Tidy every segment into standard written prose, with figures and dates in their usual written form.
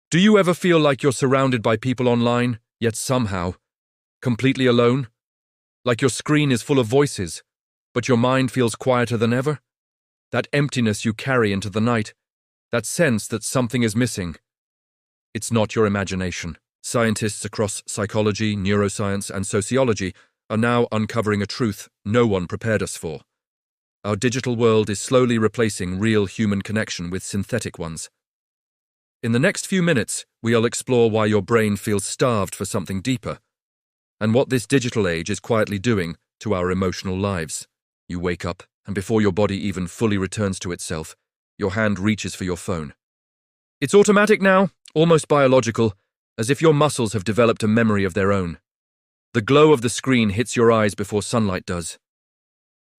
Do you ever feel like you're surrounded by people online, yet somehow, completely alone? Like your screen is full of voices, but your mind feels quieter than ever? That emptiness you carry into the night, that sense that something is missing. It's not your imagination. Scientists across psychology, neuroscience, and sociology are now uncovering a truth no one prepared us for. Our digital world is slowly replacing real human connection with synthetic ones. In the next few minutes, we'll explore why your brain feels starved for something deeper, and what this digital age is quietly doing to our emotional lives. You wake up, and before your body even fully returns to itself, your hand reaches for your phone. It's automatic now, almost biological, as if your muscles have developed a memory of their own. The glow of the screen hits your eyes before sunlight does.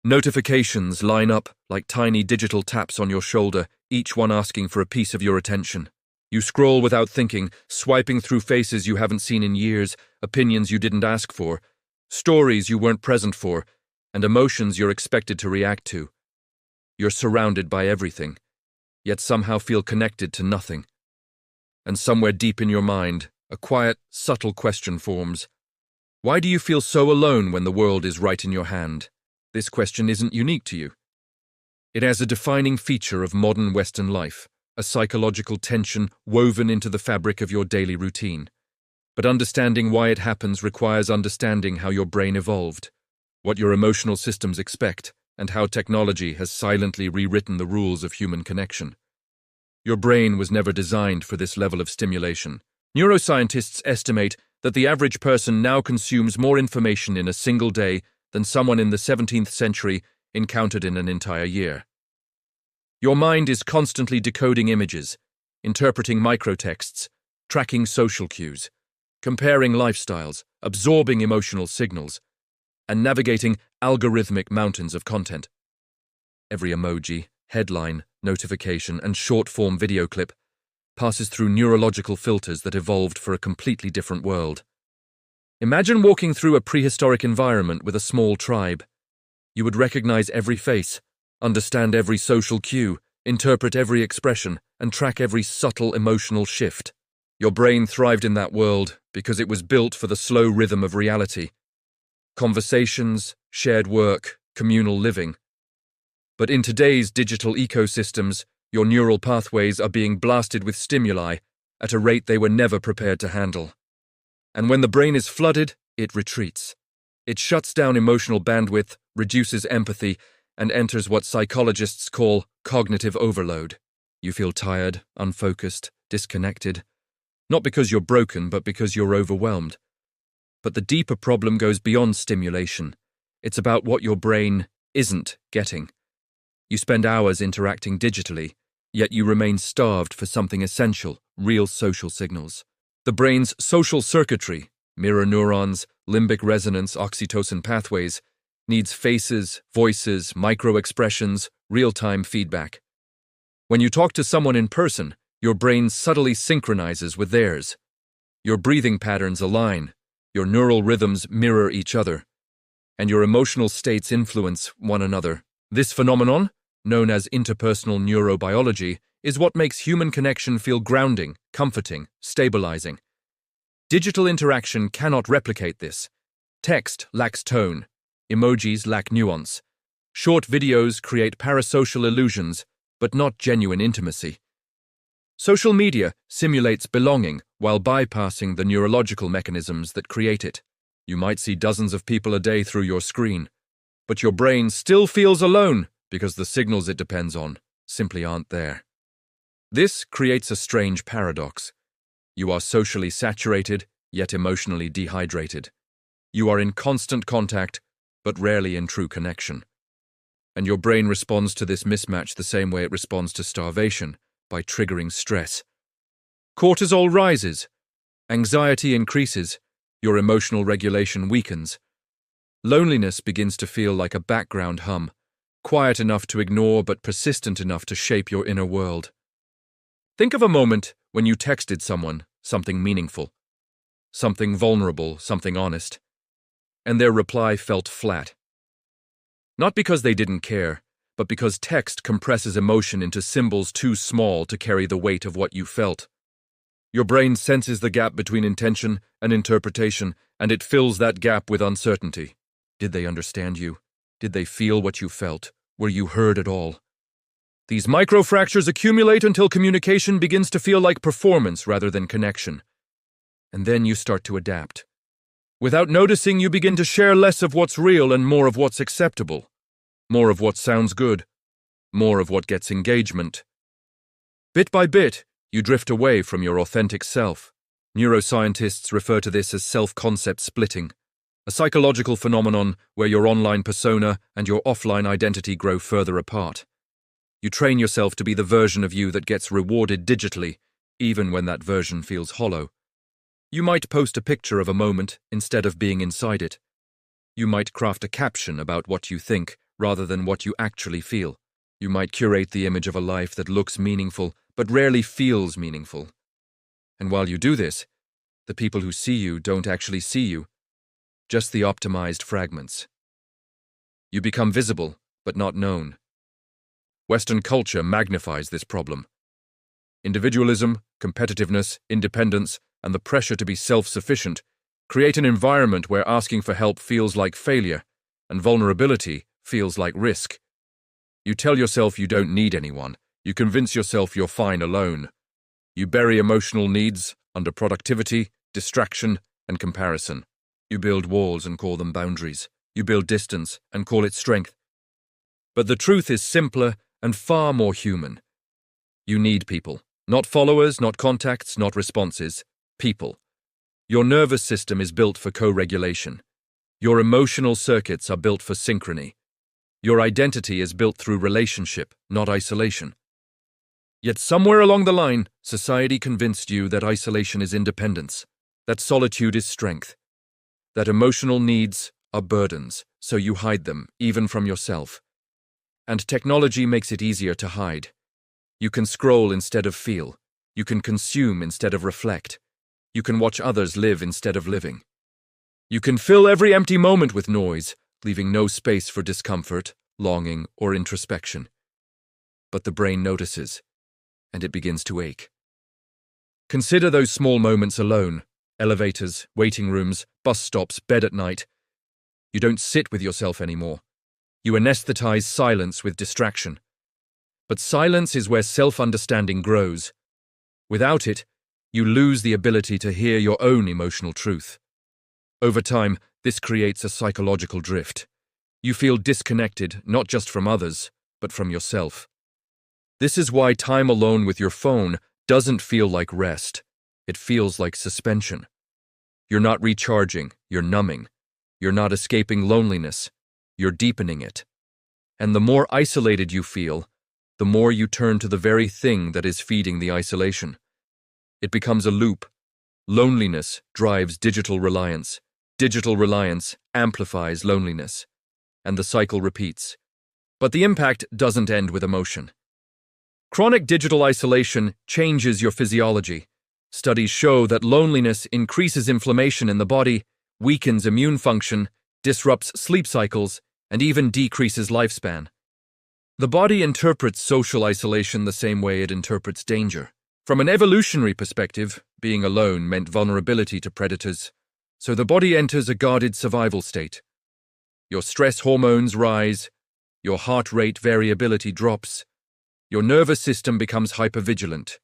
Notifications line up like tiny digital taps on your shoulder, each one asking for a piece of your attention. You scroll without thinking, swiping through faces you haven't seen in years, opinions you didn't ask for, stories you weren't present for, and emotions you're expected to react to. You're surrounded by everything, yet somehow feel connected to nothing. And somewhere deep in your mind, a quiet, subtle question forms. Why do you feel so alone when the world is right in your hand? This question isn't unique to you. It has a defining feature of modern Western life, a psychological tension woven into the fabric of your daily routine. But understanding why it happens requires understanding how your brain evolved, what your emotional systems expect, and how technology has silently rewritten the rules of human connection. Your brain was never designed for this level of stimulation. Neuroscientists estimate that the average person now consumes more information in a single day than someone in the 17th century encountered in an entire year. Your mind is constantly decoding images, interpreting microtexts, tracking social cues, comparing lifestyles, absorbing emotional signals, and navigating algorithmic mountains of content. Every emoji, headline, notification, and short-form video clip passes through neurological filters that evolved for a completely different world. Imagine walking through a prehistoric environment with a small tribe. You would recognize every face, understand every social cue, interpret every expression, and track every subtle emotional shift. Your brain thrived in that world because it was built for the slow rhythm of reality. Conversations, shared work, communal living. But in today's digital ecosystems, your neural pathways are being blasted with stimuli at a rate they were never prepared to handle. And when the brain is flooded, it retreats. It shuts down emotional bandwidth, reduces empathy, and enters what psychologists call cognitive overload. You feel tired, unfocused, disconnected. Not because you're broken, but because you're overwhelmed. But the deeper problem goes beyond stimulation. It's about what your brain isn't getting. You spend hours interacting digitally, yet you remain starved for something essential, real social signals. The brain's social circuitry, mirror neurons, limbic resonance, oxytocin pathways, needs faces, voices, micro-expressions, real-time feedback. When you talk to someone in person, your brain subtly synchronizes with theirs. Your breathing patterns align, your neural rhythms mirror each other, and your emotional states influence one another. This phenomenon, known as interpersonal neurobiology, is what makes human connection feel grounding, comforting, stabilizing. Digital interaction cannot replicate this. Text lacks tone. Emojis lack nuance. Short videos create parasocial illusions, but not genuine intimacy. Social media simulates belonging while bypassing the neurological mechanisms that create it. You might see dozens of people a day through your screen, but your brain still feels alone because the signals it depends on simply aren't there. This creates a strange paradox. You are socially saturated, yet emotionally dehydrated. You are in constant contact, but rarely in true connection. And your brain responds to this mismatch the same way it responds to starvation, by triggering stress. Cortisol rises, anxiety increases, your emotional regulation weakens. Loneliness begins to feel like a background hum, quiet enough to ignore but persistent enough to shape your inner world. Think of a moment when you texted someone something meaningful, something vulnerable, something honest, and their reply felt flat. Not because they didn't care, but because text compresses emotion into symbols too small to carry the weight of what you felt. Your brain senses the gap between intention and interpretation, and it fills that gap with uncertainty. Did they understand you? Did they feel what you felt? Were you heard at all? These microfractures accumulate until communication begins to feel like performance rather than connection. And then you start to adapt. Without noticing, you begin to share less of what's real and more of what's acceptable. More of what sounds good. More of what gets engagement. Bit by bit, you drift away from your authentic self. Neuroscientists refer to this as self-concept splitting, a psychological phenomenon where your online persona and your offline identity grow further apart. You train yourself to be the version of you that gets rewarded digitally, even when that version feels hollow. You might post a picture of a moment instead of being inside it. You might craft a caption about what you think rather than what you actually feel. You might curate the image of a life that looks meaningful but rarely feels meaningful. And while you do this, the people who see you don't actually see you, just the optimized fragments. You become visible but not known. Western culture magnifies this problem. Individualism, competitiveness, independence, and the pressure to be self-sufficient create an environment where asking for help feels like failure and vulnerability feels like risk. You tell yourself you don't need anyone. You convince yourself you're fine alone. You bury emotional needs under productivity, distraction, and comparison. You build walls and call them boundaries. You build distance and call it strength. But the truth is simpler and far more human. You need people. Not followers, not contacts, not responses. People. Your nervous system is built for co-regulation. Your emotional circuits are built for synchrony. Your identity is built through relationship, not isolation. Yet somewhere along the line, society convinced you that isolation is independence, that solitude is strength, that emotional needs are burdens, so you hide them, even from yourself. And technology makes it easier to hide. You can scroll instead of feel. You can consume instead of reflect. You can watch others live instead of living. You can fill every empty moment with noise, leaving no space for discomfort, longing, or introspection. But the brain notices, and it begins to ache. Consider those small moments alone: elevators, waiting rooms, bus stops, bed at night. You don't sit with yourself anymore. You anesthetize silence with distraction. But silence is where self-understanding grows. Without it, you lose the ability to hear your own emotional truth. Over time, this creates a psychological drift. You feel disconnected not just from others, but from yourself. This is why time alone with your phone doesn't feel like rest. It feels like suspension. You're not recharging, you're numbing. You're not escaping loneliness, you're deepening it. And the more isolated you feel, the more you turn to the very thing that is feeding the isolation. It becomes a loop. Loneliness drives digital reliance. Digital reliance amplifies loneliness. And the cycle repeats. But the impact doesn't end with emotion. Chronic digital isolation changes your physiology. Studies show that loneliness increases inflammation in the body, weakens immune function, disrupts sleep cycles, and even decreases lifespan. The body interprets social isolation the same way it interprets danger. From an evolutionary perspective, being alone meant vulnerability to predators, so the body enters a guarded survival state. Your stress hormones rise, your heart rate variability drops, your nervous system becomes hypervigilant.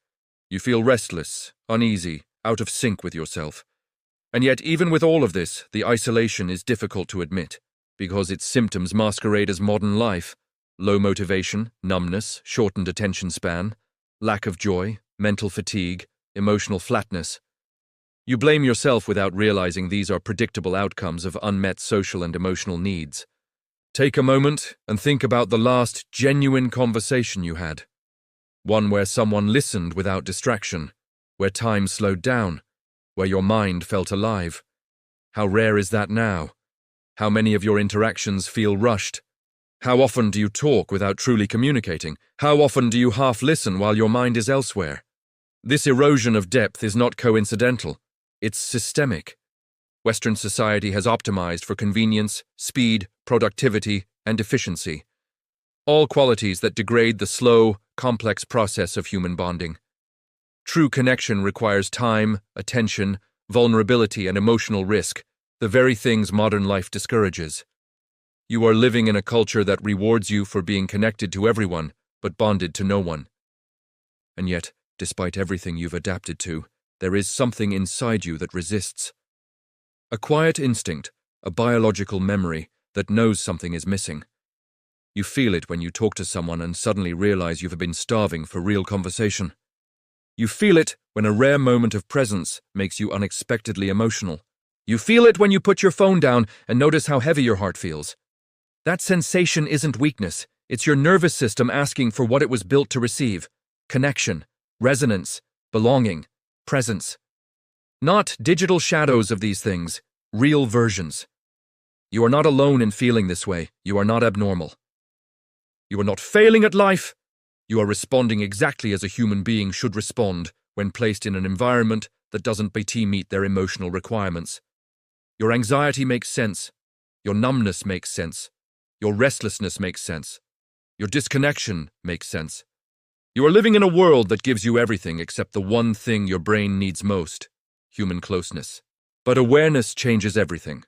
You feel restless, uneasy, out of sync with yourself. And yet, even with all of this, the isolation is difficult to admit, because its symptoms masquerade as modern life: low motivation, numbness, shortened attention span, lack of joy, mental fatigue, emotional flatness. You blame yourself without realizing these are predictable outcomes of unmet social and emotional needs. Take a moment and think about the last genuine conversation you had. One where someone listened without distraction, where time slowed down, where your mind felt alive. How rare is that now? How many of your interactions feel rushed? How often do you talk without truly communicating? How often do you half listen while your mind is elsewhere? This erosion of depth is not coincidental. It's systemic. Western society has optimized for convenience, speed, productivity, and efficiency. All qualities that degrade the slow, complex process of human bonding. True connection requires time, attention, vulnerability, and emotional risk, the very things modern life discourages. You are living in a culture that rewards you for being connected to everyone, but bonded to no one. And yet, despite everything you've adapted to, there is something inside you that resists. A quiet instinct, a biological memory that knows something is missing. You feel it when you talk to someone and suddenly realize you've been starving for real conversation. You feel it when a rare moment of presence makes you unexpectedly emotional. You feel it when you put your phone down and notice how heavy your heart feels. That sensation isn't weakness, it's your nervous system asking for what it was built to receive: connection, resonance, belonging, presence. Not digital shadows of these things, real versions. You are not alone in feeling this way. You are not abnormal. You are not failing at life. You are responding exactly as a human being should respond when placed in an environment that doesn't meet their emotional requirements. Your anxiety makes sense. Your numbness makes sense. Your restlessness makes sense. Your disconnection makes sense. You are living in a world that gives you everything except the one thing your brain needs most: human closeness. But awareness changes everything.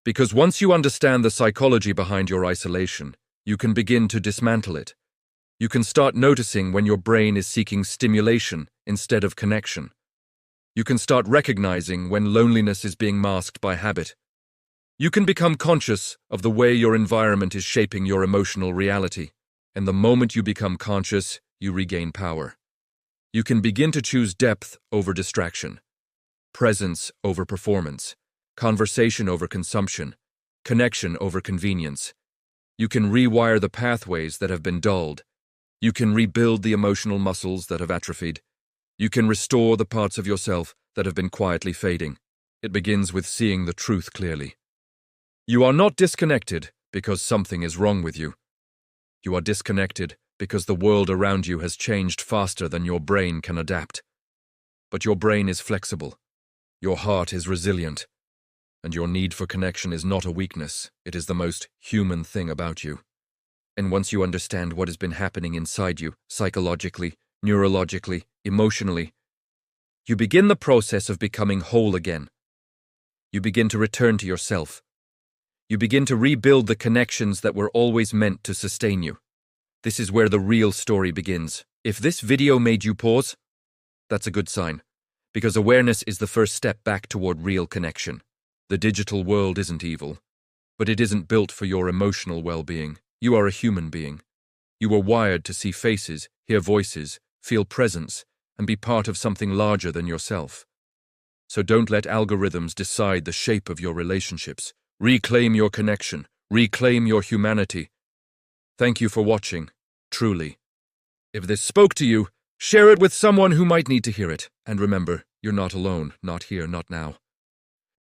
Because once you understand the psychology behind your isolation, you can begin to dismantle it. You can start noticing when your brain is seeking stimulation instead of connection. You can start recognizing when loneliness is being masked by habit. You can become conscious of the way your environment is shaping your emotional reality. And the moment you become conscious, you regain power. You can begin to choose depth over distraction, presence over performance, conversation over consumption, connection over convenience. You can rewire the pathways that have been dulled. You can rebuild the emotional muscles that have atrophied. You can restore the parts of yourself that have been quietly fading. It begins with seeing the truth clearly. You are not disconnected because something is wrong with you. You are disconnected because the world around you has changed faster than your brain can adapt. But your brain is flexible. Your heart is resilient. And your need for connection is not a weakness. It is the most human thing about you. And once you understand what has been happening inside you, psychologically, neurologically, emotionally, you begin the process of becoming whole again. You begin to return to yourself. You begin to rebuild the connections that were always meant to sustain you. This is where the real story begins. If this video made you pause, that's a good sign, because awareness is the first step back toward real connection. The digital world isn't evil, but it isn't built for your emotional well-being. You are a human being. You were wired to see faces, hear voices, feel presence, and be part of something larger than yourself. So don't let algorithms decide the shape of your relationships. Reclaim your connection. Reclaim your humanity. Thank you for watching, truly. If this spoke to you, share it with someone who might need to hear it. And remember, you're not alone, not here, not now.